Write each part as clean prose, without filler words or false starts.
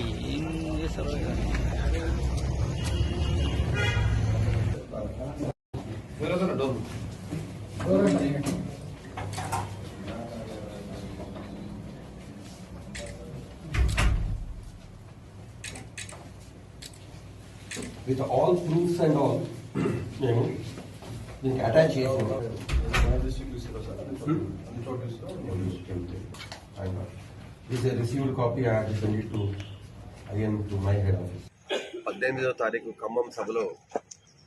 ఏం చేస్తారో with all proofs and all, దీనికి అటాచ్ చేసి is a received copy. I have to send it to again to my head office. 18వ తారీఖు ఖమ్మం సభలో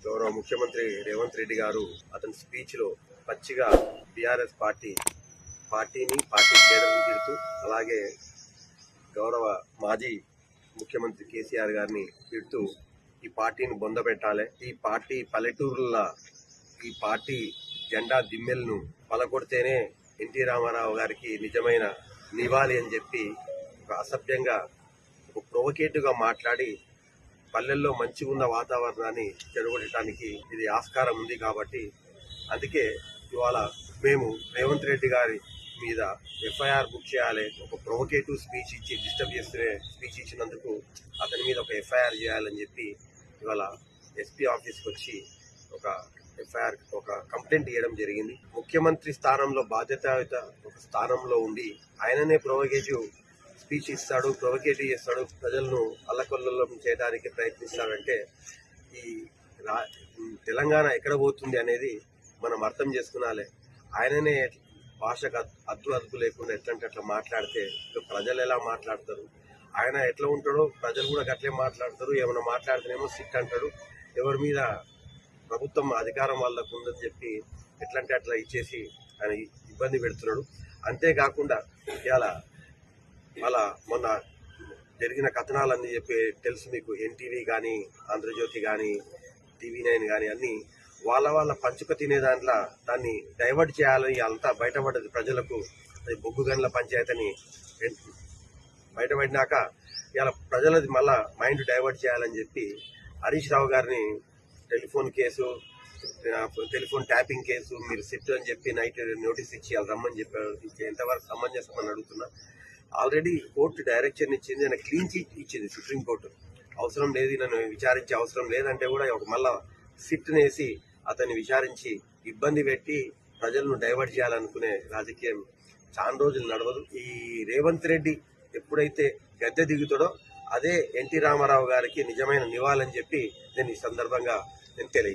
గౌరవ ముఖ్యమంత్రి రేవంత్ రెడ్డి గారు అతని స్పీచ్లో పచ్చిగా టీఆర్ఎస్ పార్టీని పార్టీ కేడర్ని తిడుతూ అలాగే గౌరవ మాజీ ముఖ్యమంత్రి కేసీఆర్ గారిని తిడుతూ ఈ పార్టీని బొందబెట్టాలి, ఈ పార్టీ పల్లెటూరుల ఈ పార్టీ జెండా దిమ్మెలను పలకొడితేనే ఎన్టీ రామారావు గారికి నిజమైన నివాళి అని చెప్పి ఒక అసభ్యంగా ఒక ప్రొవకేటివ్గా మాట్లాడి పల్లెల్లో మంచిగా ఉన్న వాతావరణాన్ని చెడగొట్టడానికి ఇది ఆస్కారం ఉంది. కాబట్టి అందుకే ఇవాళ మేము రేవంత్ రెడ్డి గారి మీద ఎఫ్ఐఆర్ బుక్ చేయాలి, ఒక ప్రొవకేటివ్ స్పీచ్ ఇచ్చి డిస్టర్బ్ చేస్తే స్పీచ్ ఇచ్చినందుకు అతని మీద ఒక ఎఫ్ఐఆర్ చేయాలని చెప్పి ఇవాళ ఎస్పీ ఆఫీస్కి వచ్చి ఒక కంప్లైంట్ ఇవ్వడం జరిగింది. ముఖ్యమంత్రి స్థానంలో బాధ్యతాయుత ఒక స్థానంలో ఉండి ఆయననే ప్రొవకేటివ్ స్పీచ్ ఇస్తాడు, ప్రొవకేటివ్ చేస్తాడు, ప్రజలను అల్లకొల్లం చేయడానికి ప్రయత్నిస్తాడంటే ఈ తెలంగాణ ఎక్కడ పోతుంది అనేది మనం అర్థం చేసుకునాలి. ఆయననే భాషకు అదుపు లేకుండా ఎట్లంటే అట్లా మాట్లాడితే ప్రజలు ఎలా మాట్లాడతారు, ఆయన ఎట్లా ఉంటాడో ప్రజలు కూడా అట్లే మాట్లాడతారు. ఏమైనా మాట్లాడితేనేమో సిట్ అంటాడు, ఎవరి మీద ప్రభుత్వం అధికారం వాళ్ళకు ఉందని చెప్పి ఎట్లంటే అట్లా ఇచ్చేసి ఆయన ఇబ్బంది పెడుతున్నాడు. అంతేకాకుండా ఇలా వాళ్ళ మొన్న జరిగిన కథనాలన్నీ చెప్పి తెలుసు మీకు, ఎన్టీవీ కానీ ఆంధ్రజ్యోతి కానీ TV9 కానీ అన్నీ వాళ్ళ పంచుక తినే దాంట్లో దాన్ని డైవర్ట్ చేయాలని అంతా బయటపడ్డది ప్రజలకు. అది బొగ్గు గనుల పంచాయతీ అని బయటపడినాక ఇలా ప్రజలది మళ్ళా మైండ్ డైవర్ట్ చేయాలని చెప్పి హరీష్ రావు గారిని టెలిఫోన్ ట్యాపింగ్ కేసు మీరు సిట్ అని చెప్పి నైట్ నోటీస్ ఇచ్చి వాళ్ళు రమ్మని చెప్పారు. ఎంతవరకు సమంజసం అని అడుగుతున్నా. ఆల్రెడీ కోర్టు డైరెక్షన్ ఇచ్చింది, ఆయన క్లీన్ చిట్ ఇచ్చింది సుప్రీంకోర్టు. అవసరం లేదు, నన్ను విచారించే అవసరం లేదంటే కూడా ఒక మళ్ళా సిట్ని వేసి అతన్ని విచారించి ఇబ్బంది పెట్టి ప్రజలను డైవర్ట్ చేయాలనుకునే రాజకీయం చాలా రోజులు నడవదు. ఈ రేవంత్ రెడ్డి ఎప్పుడైతే గద్దె దిగుతాడో అదే ఎన్టీ రామారావు గారికి నిజమైన నివాళని చెప్పి నేను ఈ సందర్భంగా తెలియ